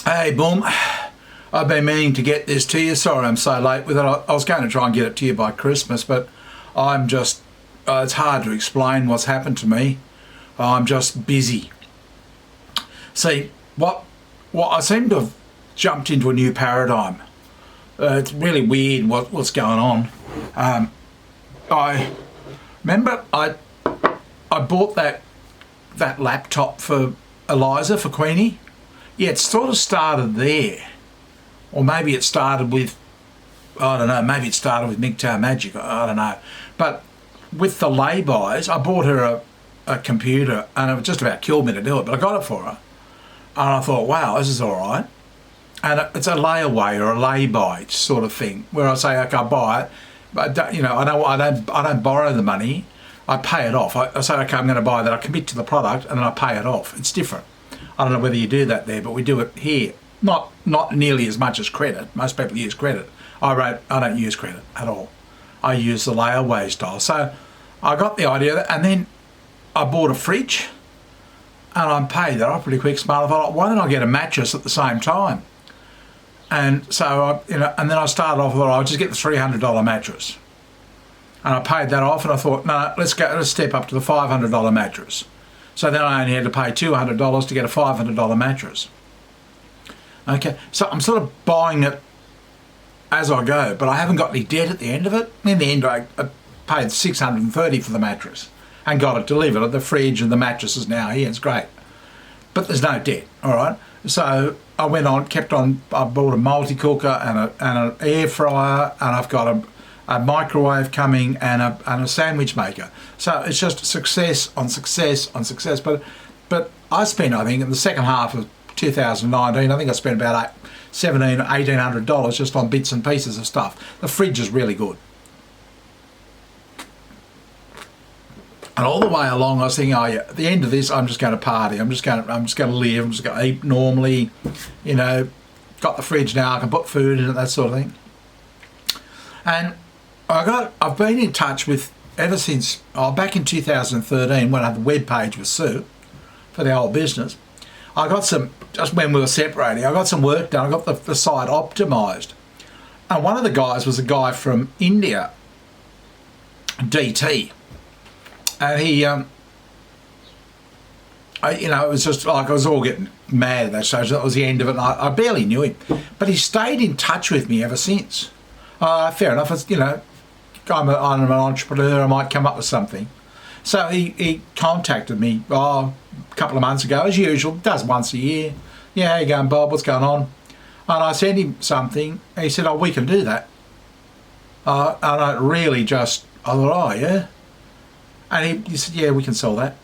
Hey, Boom. I've been meaning to get this to you. Sorry I'm so late with it. I was going to try and get it to you by Christmas, but I'm just, it's hard to explain what's happened to me. I'm just busy. See, what I seem to have jumped into a new paradigm. It's really weird what's going on. I remember I bought that laptop for Eliza, for Queenie. Yeah, it sort of started there. Or maybe it started with, I don't know, maybe it started with MGTOW Magic, I don't know. But with the lay-bys, I bought her a computer and it was just about killed me to do it, but I got it for her. And I thought, wow, this is all right. And it's a layaway or a lay-by sort of thing, where I say, okay, I'll buy it, but I don't borrow the money, I pay it off. I say, okay, I'm going to buy that, I commit to the product and then I pay it off. It's different. I don't know whether you do that there, but we do it here. Not nearly as much as credit. Most people use credit. I don't use credit at all. I use the layaway style. So I got the idea, and then I bought a fridge, and I paid that off pretty quick. Smart. I thought, why don't I get a mattress at the same time? And so and then I started off with, I'll just get the $300 mattress, and I paid that off, and I thought, no, let's step up to the $500 mattress. So then I only had to pay $200 to get a $500 mattress. Okay, so I'm sort of buying it as I go, but I haven't got any debt at the end of it. In the end, I paid $630 for the mattress and got it delivered. The fridge and the mattress is now here. It's great, but there's no debt. All right. So I went on, kept on. I bought a multi-cooker and an air fryer, and I've got a microwave coming and a sandwich maker. So it's just success on success on success. But I spent, I think, in the second half of 2019, I think I spent about $1,700 or $1,800 just on bits and pieces of stuff. The fridge is really good. And all the way along, I was thinking, oh yeah, at the end of this, I'm just going to party. I'm just going to live. I'm just going to eat normally. You know, got the fridge now. I can put food in it, that sort of thing. And I've been in touch with ever since back in 2013 when I had the web page with Sue for the old business. I got some, just when we were separating, I got some work done. I got the site optimised. And one of the guys was a guy from India, DT. And he, it was just like I was all getting mad at that stage. That was the end of it. And I barely knew him. But he stayed in touch with me ever since. Fair enough. It's, I'm an entrepreneur. I might come up with something. So he contacted me a couple of months ago, as usual. Does once a year. Yeah, how you going, Bob? What's going on? And I sent him something. And he said, oh, we can do that. And I thought, oh, yeah. And he said, yeah, we can sell that.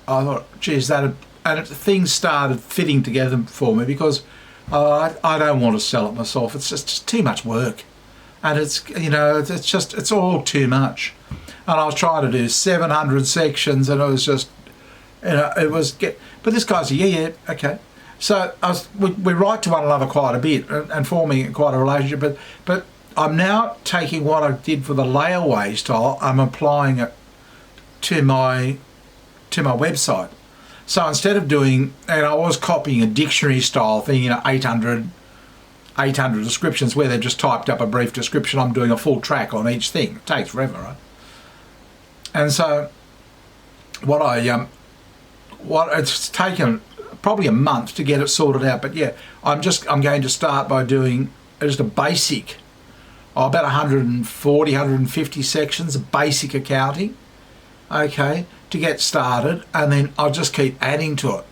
I thought, geez, things started fitting together for me because I don't want to sell it myself. It's just too much work. And it's all too much. And I was trying to do 700 sections, and it was just, but this guy's, yeah, okay. So we write to one another quite a bit and forming quite a relationship, but I'm now taking what I did for the layaway style, I'm applying it to my website. So instead of doing, and I was copying a dictionary style thing, 800 descriptions where they've just typed up a brief description, I'm doing a full track on each thing. It takes forever, right? And so it's taken probably a month to get it sorted out, but yeah, I'm going to start by doing just a basic, about 140, 150 sections of basic accounting, okay, to get started, and then I'll just keep adding to it.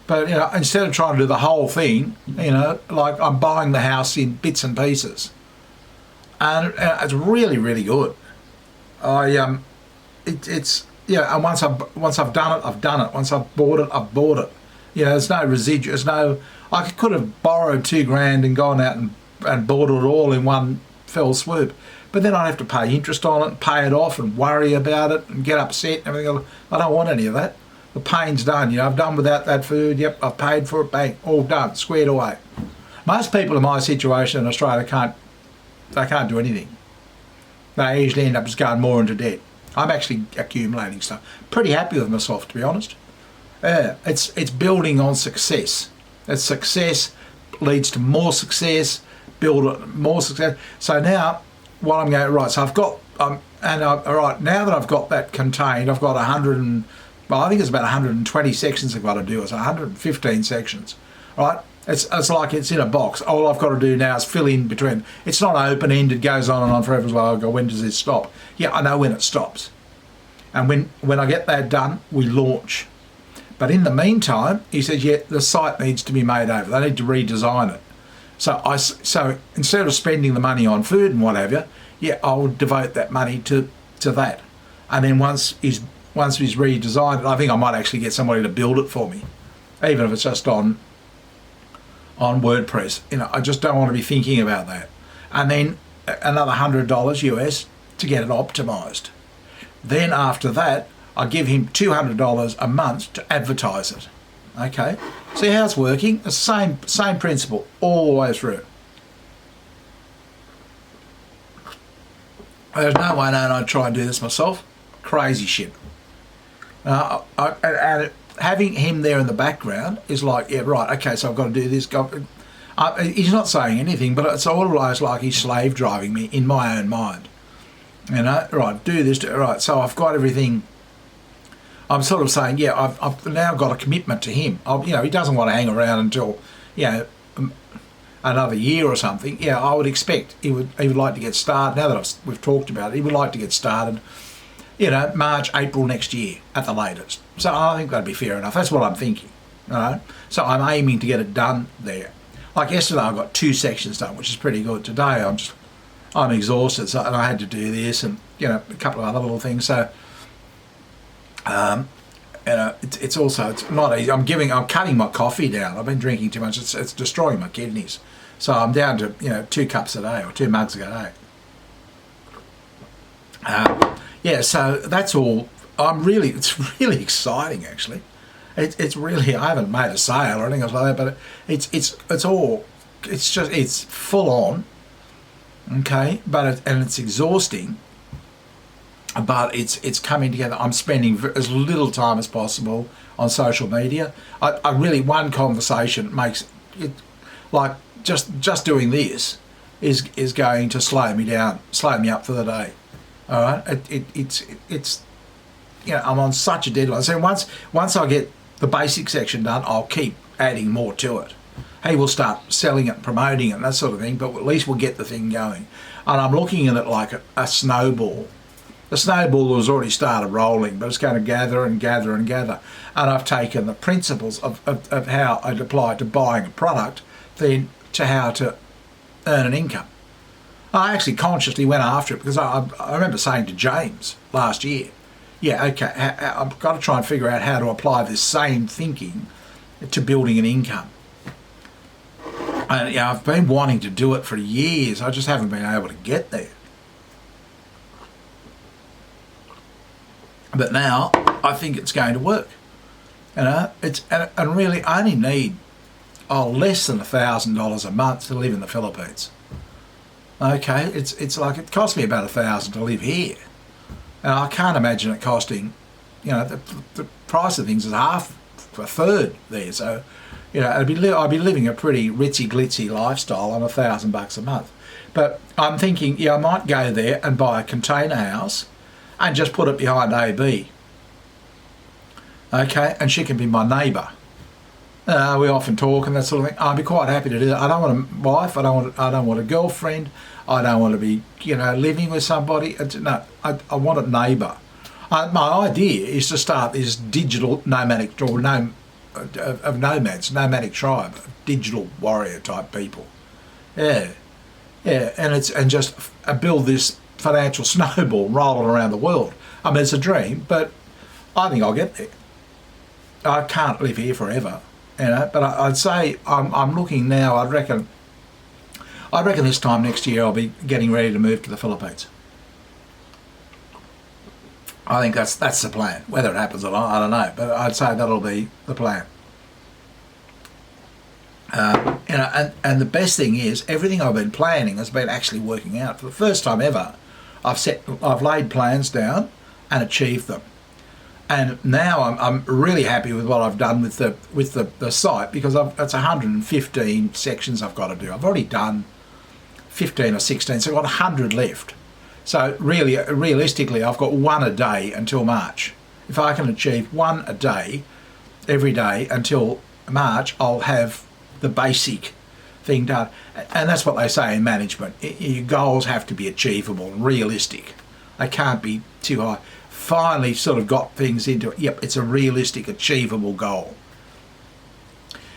But instead of trying to do the whole thing, like I'm buying the house in bits and pieces, and it's really, really good. And once I've done it, I've done it. Once I've bought it, I've bought it. There's no residual. I could have borrowed $2,000 and gone out and bought it all in one fell swoop. But then I'd have to pay interest on it and pay it off and worry about it and get upset and everything else. I don't want any of that. The pain's done. I've done without that food. Yep, I've paid for it. Bang, all done, squared away. Most people in my situation in Australia can't do anything. They usually end up just going more into debt. I'm actually accumulating stuff. Pretty happy with myself, to be honest. It's building on success. It's success leads to more success, more success. So now what I'm going, right, so I've got, all right, now that I've got that contained, I've got I think it's about 120 sections I've got to do. It's 115 sections, right? It's like it's in a box. All I've got to do now is fill in between. It's not open-ended, goes on and on forever. Well, I go, when does this stop? Yeah, I know when it stops. And when I get that done, we launch. But in the meantime, he says, yeah, the site needs to be made over. They need to redesign it. So instead of spending the money on food and what have you, yeah, I would devote that money to that. And then once he's redesigned it, I think I might actually get somebody to build it for me, even if it's just on WordPress. I just don't want to be thinking about that. And then another $100 US to get it optimized. Then after that, I give him $200 a month to advertise it. Okay, see how it's working? The same principle all the way through. There's no way I'd try and do this myself. Crazy shit. And having him there in the background is like, yeah, right, okay, so I've got to do this. He's not saying anything, but it's almost like he's slave driving me in my own mind. Right, do this, right, so I've got everything. I'm sort of saying, yeah, I've now got a commitment to him. He doesn't want to hang around until, another year or something. Yeah, I would expect he would like to get started. Now that we've talked about it, he would like to get started, March, April next year at the latest. So I think that'd be fair enough. That's what I'm thinking. So I'm aiming to get it done there. Like yesterday, I got 2 sections done, which is pretty good. Today, I'm exhausted, and I had to do this and a couple of other little things. So, it's not easy. I'm cutting my coffee down. I've been drinking too much. It's destroying my kidneys. So I'm down to 2 cups a day or 2 mugs a day. So that's all. It's really exciting actually. It's really, I haven't made a sale or anything else like that, but it's full on. Okay, but it's exhausting, but it's coming together. I'm spending as little time as possible on social media. I really, one conversation makes it, like just doing this is going to slow me up for the day. All right, it's I'm on such a deadline. So once I get the basic section done, I'll keep adding more to it. Hey, we'll start selling it, promoting it, and that sort of thing, but at least we'll get the thing going. And I'm looking at it like a snowball. The snowball has already started rolling, but it's going to gather and gather and gather. And I've taken the principles of how I'd apply to buying a product, then to how to earn an income. I actually consciously went after it because I remember saying to James last year, yeah, okay, I've got to try and figure out how to apply this same thinking to building an income. And I've been wanting to do it for years. I just haven't been able to get there. But now I think it's going to work. It's and really I only need less than $1,000 a month to live in the Philippines. Okay, it's like it cost me about $1,000 to live here, and I can't imagine it costing. The price of things is a third there. So. I'd be living a pretty ritzy glitzy lifestyle on $1,000 a month. But I'm thinking, I might go there and buy a container house and just put it behind AB. Okay, and she can be my neighbour. We often talk and that sort of thing. I'd be quite happy to do that. I don't want a wife. I don't want a girlfriend. I don't want to be, living with somebody. No, I want a neighbour. My idea is to start this digital nomadic nomadic tribe, digital warrior type people. And just build this financial snowball rolling around the world. I mean, it's a dream, but I think I'll get there. I can't live here forever, but I'd say I'm looking now. I reckon this time next year I'll be getting ready to move to the Philippines. I think that's the plan. Whether it happens or not, I don't know. But I'd say that'll be the plan. And the best thing is, everything I've been planning has been actually working out. For the first time ever, I've laid plans down and achieved them. And now I'm really happy with what I've done with the site, because it's 115 sections I've got to do. I've already done 15 or 16, so I've got 100 left. So really, realistically, I've got one a day until March. If I can achieve one a day, every day until March, I'll have the basic thing done. And that's what they say in management. Your goals have to be achievable and realistic. They can't be too high. Finally sort of got things into it. Yep, it's a realistic, achievable goal.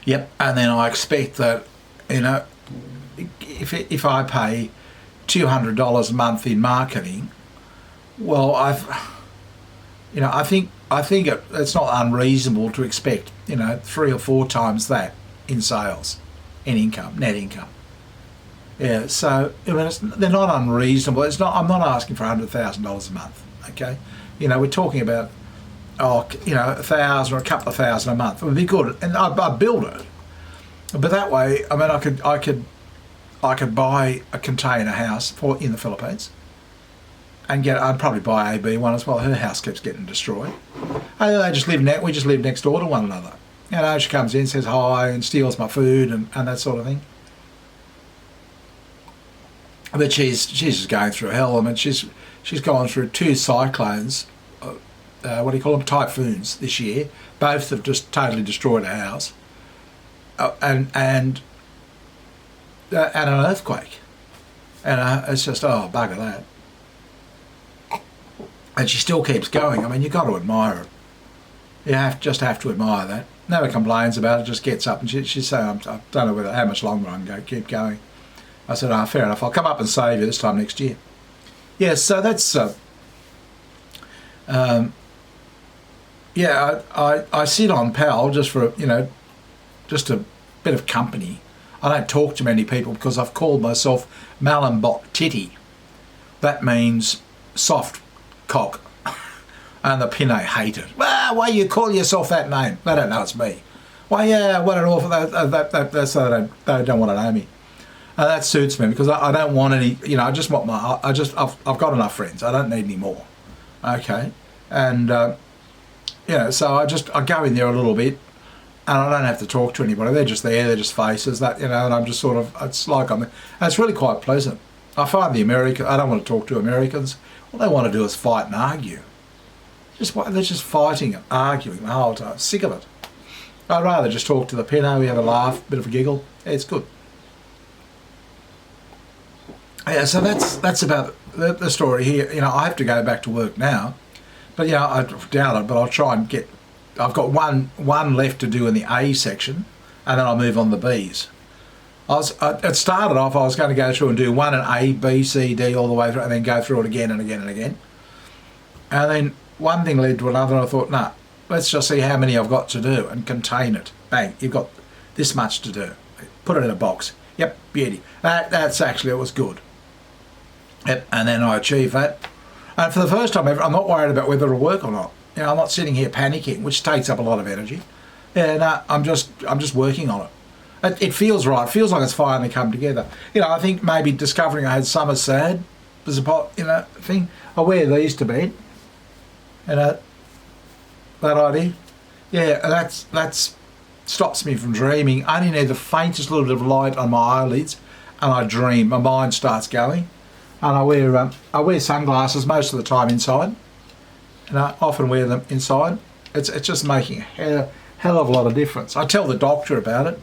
Yep, and then I expect that, you know, if I pay $200 a month in marketing, well, I think it's not unreasonable to expect, you know, 3 or 4 times that in sales, in income, net income. Yeah, so I mean, they're not unreasonable. I'm not asking for $100,000 a month. Okay, you know, we're talking about, you know, 1,000 or a couple of thousand a month. It would be good, and I'd build it. But that way, I mean, I could buy a container house in the Philippines, and I'd probably buy AB one as well. Her house keeps getting destroyed. And we just live next door to one another. You know, she comes in, says hi, and steals my food and that sort of thing. But she's just going through hell. I mean, she's gone through 2 cyclones, what do you call them, typhoons this year. Both have just totally destroyed her house, and an earthquake. And it's just, oh, bugger that. And she still keeps going. I mean, you've got to admire it. You just have to admire that. Never complains about it, just gets up, and she's saying, I don't know how much longer I can keep going. I said, oh, fair enough, I'll come up and save you this time next year. Yeah, so that's, I sit on PAL just for, you know, just a bit of company. I don't talk to many people because I've called myself Malambok Titty. That means soft cock. And the Pinay hate it. Well, why you call yourself that name? They don't know it's me. Why, yeah, what an awful, that's so they don't want to know me. And that suits me, because I don't want any, you know, I've got enough friends. I don't need any more. Okay. And, you know, so I go in there a little bit, and I don't have to talk to anybody. They're just there, they're just faces, that, you know, and I'm just sort of, it's like and it's really quite pleasant. I find I don't want to talk to Americans. All they want to do is fight and argue. They're just fighting and arguing the whole time. Sick of it. I'd rather just talk to the Pinot, we have a laugh, bit of a giggle. Yeah, it's good. Yeah, so that's about the story here. You know, I have to go back to work now, but yeah, I doubt it. But I'll try and get. I've got one left to do in the A section, and then I'll move on to the B's. It started off, I was going to go through and do one in A, B, C, D all the way through, and then go through it again and again and again. And then one thing led to another, and I thought, nah, let's just see how many I've got to do and contain it. Bang, you've got this much to do. Put it in a box. Yep, beauty. That's actually, it was good. Yep, and then I achieved that. And for the first time ever, I'm not worried about whether it'll work or not. You know, I'm not sitting here panicking, which takes up a lot of energy. Yeah, no, I'm just working on it. It feels right. It feels like it's finally come together. You know, I think maybe discovering I had summer sad was a thing. I wear these to bed. You know, that idea. Yeah, that's stops me from dreaming. I only need the faintest little bit of light on my eyelids, and I dream. My mind starts going. And I wear sunglasses most of the time inside, and I often wear them inside. It's just making a hell of a lot of difference. I tell the doctor about it.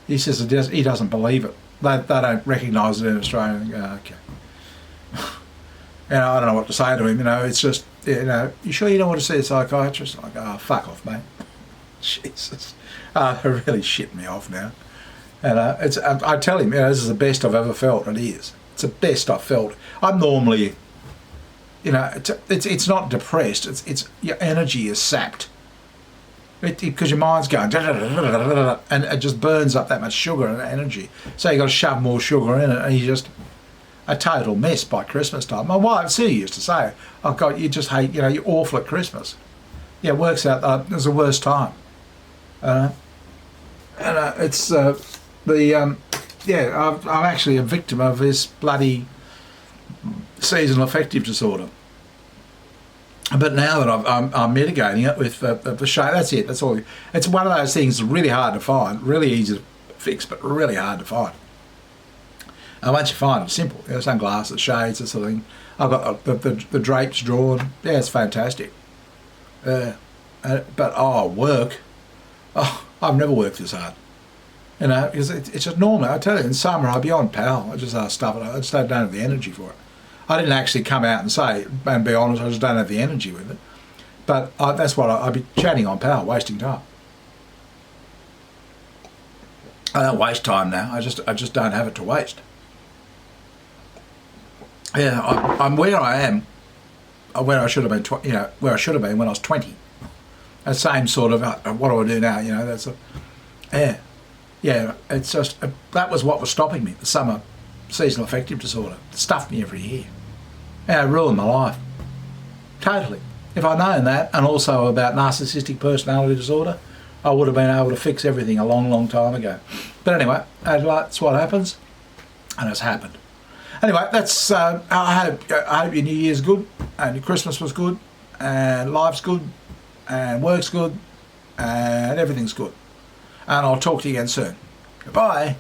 He says he doesn't believe it. They don't recognise it in Australia. And go, okay. You know, I don't know what to say to him. You know, it's just, you know, you sure you don't want to see a psychiatrist? I go, oh, fuck off, mate. Jesus, it really shit me off now. And I tell him, you know, this is the best I've ever felt. It is. It's the best I've felt. I'm normally, you know, it's not depressed. It's your energy is sapped. Because your mind's going, and it just burns up that much sugar and energy. So you got to shove more sugar in it, and you just a total mess by Christmas time. My wife, Sue, used to say, "Oh God, you just hate, you know, you're awful at Christmas." Yeah, it works out. It's the worst time. It's yeah, I'm actually a victim of this bloody seasonal affective disorder. But now that I'm mitigating it with the shade, that's it. That's all. It's one of those things really hard to find, really easy to fix, but really hard to find. And once you find it, it's simple. You know, sunglasses, shades, that sort of thing. I've got the drapes drawn. Yeah, it's fantastic. But work. Oh, I've never worked this hard. You know, because it's just normal. I tell you, in summer I'd be on pal. I just stuff it. I just don't have the energy for it. I didn't actually come out and say, and be honest, I just don't have the energy with it. But that's what I'd be chatting on pal, wasting time. I don't waste time now. I just don't have it to waste. Yeah, I'm where I am, where I should have been. Where I should have been when I was 20. The same sort of what do I do now? You know, that's yeah. It's just that was what was stopping me. The summer seasonal affective disorder. It stuffed me every year. Yeah, it ruined my life. Totally. If I'd known that, and also about narcissistic personality disorder, I would have been able to fix everything a long, long time ago. But anyway, that's what happens, and it's happened. Anyway, that's. I hope your New Year's good, and your Christmas was good, and life's good, and work's good, and everything's good. And I'll talk to you again soon. Goodbye.